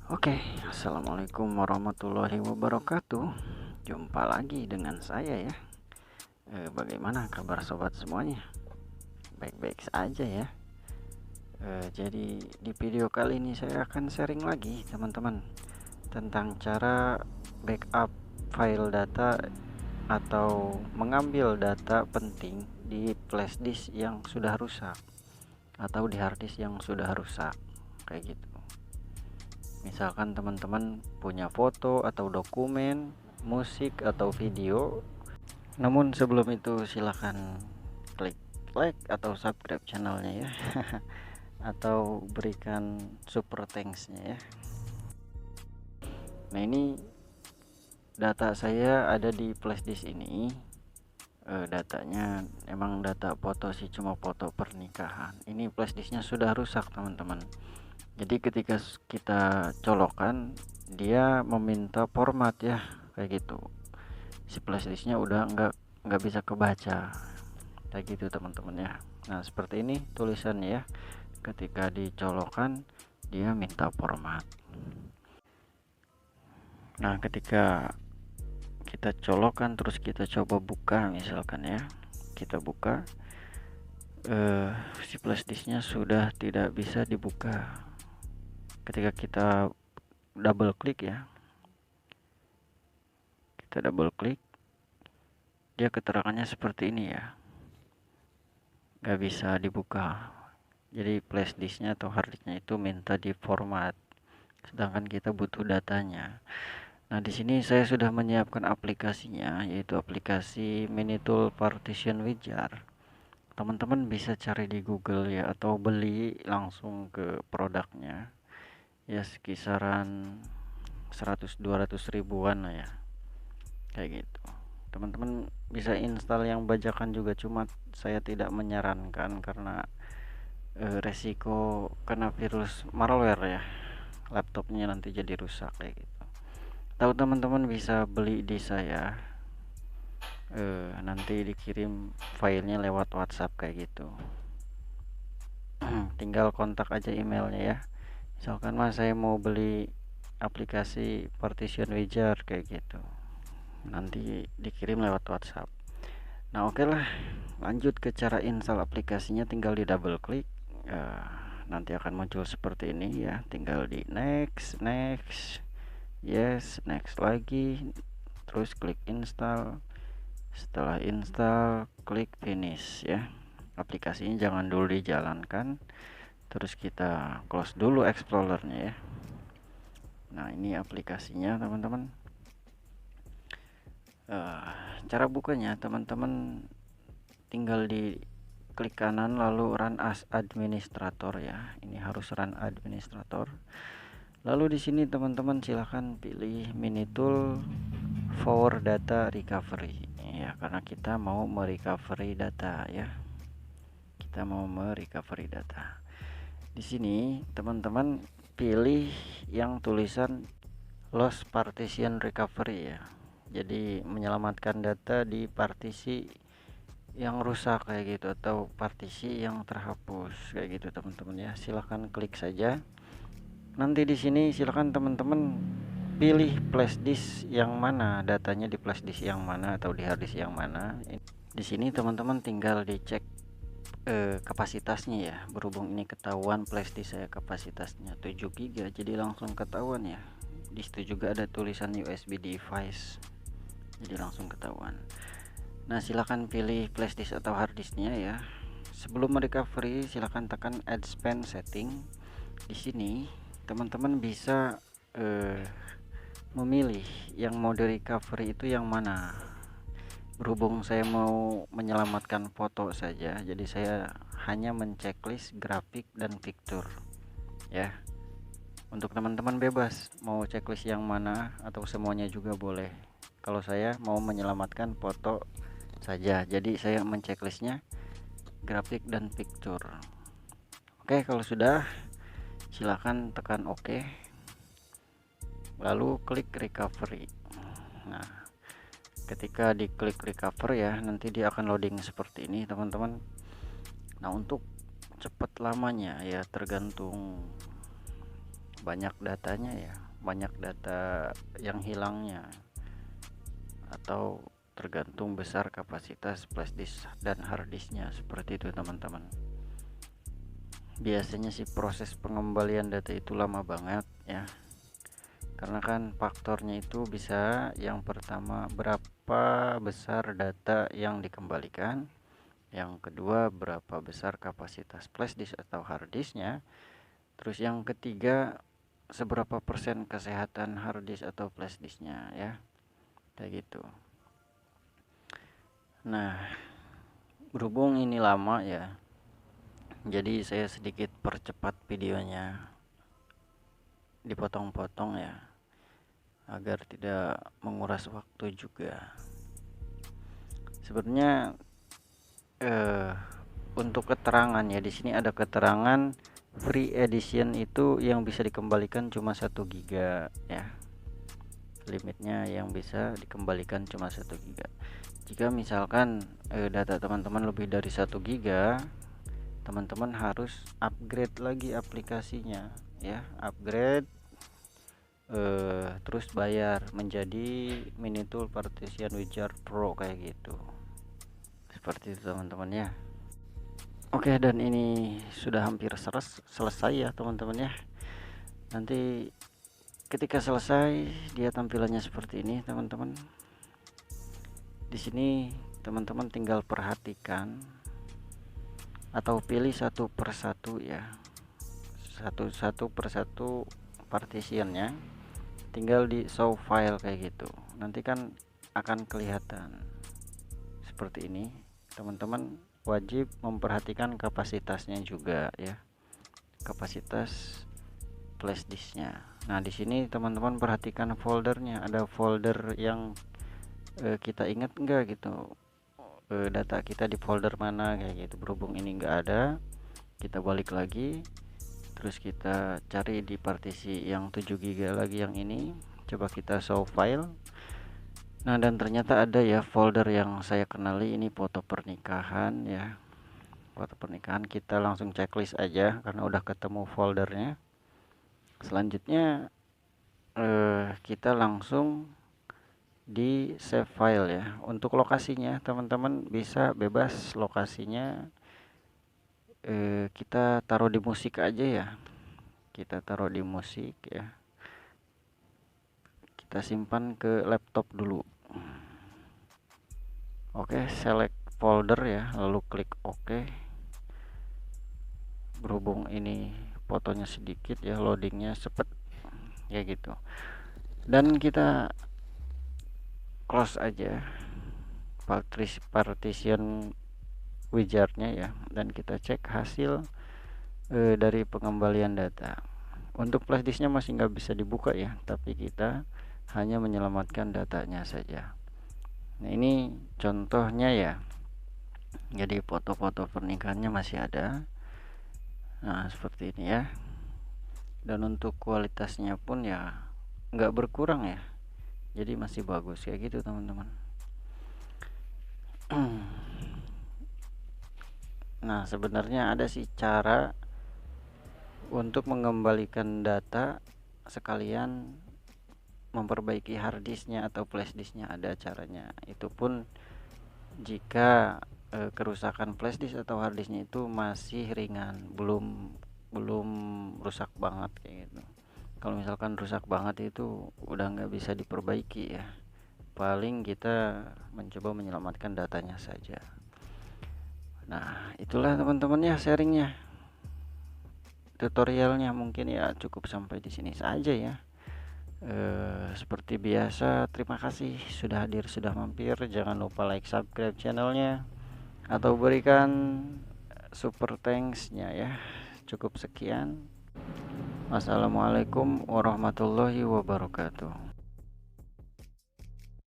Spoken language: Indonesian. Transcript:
Oke, assalamualaikum warahmatullahi wabarakatuh. Jumpa lagi dengan saya ya. Bagaimana kabar sobat semuanya? Baik-baik saja ya. Jadi di video kali ini saya akan sharing lagi teman-teman tentang cara backup file data atau mengambil data penting di flash disk yang sudah rusak atau di hard disk yang sudah rusak kayak gitu. Misalkan teman-teman punya foto atau dokumen, musik atau video. Namun sebelum itu silahkan klik like atau subscribe channelnya ya. Atau berikan super thanks-nya ya. Nah, ini data saya ada di flash disk ini. Datanya emang data foto sih, cuma foto pernikahan. Ini flash disknya sudah rusak teman-teman. Jadi ketika kita colokan, dia meminta format ya, kayak gitu. Si flash disknya udah nggak bisa kebaca kayak gitu teman-teman ya. Nah, seperti ini tulisannya ya. Ketika dicolokan dia minta format. Nah, ketika kita colokan terus kita coba buka, misalkan ya, kita buka, si flash disknya sudah tidak bisa dibuka. Ketika kita double klik ya, kita double klik, dia keterangannya seperti ini ya, nggak bisa dibuka. Jadi flash disknya atau hard disknya itu minta di format, sedangkan kita butuh datanya. Nah, di sini saya sudah menyiapkan aplikasinya, yaitu aplikasi Minitool Partition Wizard. Teman-teman bisa cari di Google ya, atau beli langsung ke produknya. Ya sekisaran 100-200 ribuan lah ya, kayak gitu. Teman-teman bisa install yang bajakan juga, cuma saya tidak menyarankan karena resiko kena virus malware ya, laptopnya nanti jadi rusak kayak gitu. Tahu teman-teman bisa beli di saya, nanti dikirim filenya lewat WhatsApp kayak gitu. Tinggal kontak aja emailnya ya. Misalkan mas saya mau beli aplikasi Partition Wizard kayak gitu, nanti dikirim lewat WhatsApp. Nah, oke lah, lanjut ke cara install aplikasinya. Tinggal di double klik, nanti akan muncul seperti ini ya. Tinggal di next, yes, next lagi, terus klik install. Setelah install, klik finish ya. Aplikasinya jangan dulu dijalankan, terus kita close dulu explorernya ya. Nah, ini aplikasinya teman-teman. Cara bukanya teman-teman tinggal di klik kanan lalu run as administrator ya. Ini harus run administrator. Lalu di sini teman-teman silahkan pilih Minitool for data recovery ya, karena kita mau merecovery data ya. Kita mau merecovery data. Di sini teman-teman pilih yang tulisan lost partition recovery ya. Jadi menyelamatkan data di partisi yang rusak kayak gitu, atau partisi yang terhapus kayak gitu teman-teman ya. Silahkan klik saja. Nanti di sini silahkan teman-teman pilih flash disk yang mana, datanya di flash disk yang mana atau di hard disk yang mana. Di sini teman-teman tinggal dicek kapasitasnya ya. Berhubung ini ketahuan flash disk saya kapasitasnya 7 GB, jadi langsung ketahuan ya. Di situ juga ada tulisan USB device, jadi langsung ketahuan. Nah, silahkan pilih flash disk atau hard disknya ya. Sebelum recovery silahkan tekan add span setting. Di sini teman-teman bisa memilih yang mau di recovery itu yang mana. Berhubung saya mau menyelamatkan foto saja, jadi saya hanya menceklis grafik dan picture ya. Untuk teman-teman bebas mau checklist yang mana atau semuanya juga boleh. Kalau saya mau menyelamatkan foto saja, jadi saya menceklisnya grafik dan picture. Oke, kalau sudah silahkan tekan OK, lalu klik recovery. Nah, ketika diklik recover ya, nanti dia akan loading seperti ini teman-teman. Nah, untuk cepat lamanya ya tergantung banyak datanya ya, banyak data yang hilangnya, atau tergantung besar kapasitas flash disk dan hard disknya. Seperti itu teman-teman. Biasanya sih proses pengembalian data itu lama banget ya, karena kan faktornya itu bisa, yang pertama berapa besar data yang dikembalikan, yang kedua berapa besar kapasitas flash disk atau hard disknya, terus yang ketiga seberapa persen kesehatan hard disk atau flash disknya ya, kayak gitu. Nah, berhubung ini lama ya, jadi saya sedikit percepat videonya, dipotong-potong ya, agar tidak menguras waktu juga. Sebenarnya untuk keterangan ya, di sini ada keterangan free edition itu yang bisa dikembalikan cuma 1 giga ya. Limitnya yang bisa dikembalikan cuma 1 giga. Jika misalkan data teman-teman lebih dari 1 giga, teman-teman harus upgrade lagi aplikasinya ya, upgrade terus bayar menjadi Minitool Partition Wizard Pro kayak gitu. Seperti itu teman-teman ya. Oke, dan ini sudah hampir selesai ya teman-teman ya. Nanti ketika selesai dia tampilannya seperti ini teman-teman. Di sini teman-teman tinggal perhatikan atau pilih satu persatu ya, satu persatu partitionnya, tinggal di show file kayak gitu. Nanti kan akan kelihatan seperti ini. Teman-teman wajib memperhatikan kapasitasnya juga ya, kapasitas flash disknya. Nah di sini teman-teman perhatikan foldernya, ada folder yang kita ingat enggak gitu, data kita di folder mana kayak gitu. Berhubung ini enggak ada, kita balik lagi, terus kita cari di partisi yang 7 GB lagi, yang ini coba kita show file. Nah dan ternyata ada ya folder yang saya kenali, ini foto pernikahan ya, foto pernikahan. Kita langsung checklist aja karena udah ketemu foldernya. Selanjutnya kita langsung di save file ya. Untuk lokasinya teman-teman bisa bebas lokasinya, kita taruh di musik aja ya, kita taruh di musik ya, kita simpan ke laptop dulu. Oke, select folder ya, lalu klik OK. Berhubung ini fotonya sedikit ya, loadingnya cepet ya gitu, dan kita close aja partition wizardnya ya, dan kita cek hasil dari pengembalian data. Untuk flash disknya masih nggak bisa dibuka ya, tapi kita hanya menyelamatkan datanya saja. Nah ini contohnya ya, jadi foto-foto pernikahannya masih ada. Nah seperti ini ya, dan untuk kualitasnya pun ya nggak berkurang ya, jadi masih bagus kayak gitu teman-teman. Nah sebenarnya ada sih cara untuk mengembalikan data sekalian memperbaiki hard disknya atau flash disknya, ada caranya. Itu pun jika kerusakan flash disk atau hard disknya itu masih ringan, belum rusak banget kayak gitu. Kalau misalkan rusak banget itu udah nggak bisa diperbaiki ya, paling kita mencoba menyelamatkan datanya saja. Nah itulah teman-teman ya sharingnya, tutorialnya. Mungkin ya cukup sampai di sini saja ya. Seperti biasa, terima kasih sudah hadir, sudah mampir. Jangan lupa like, subscribe channelnya, atau berikan super thanks-nya ya. Cukup sekian. Wassalamualaikum warahmatullahi wabarakatuh.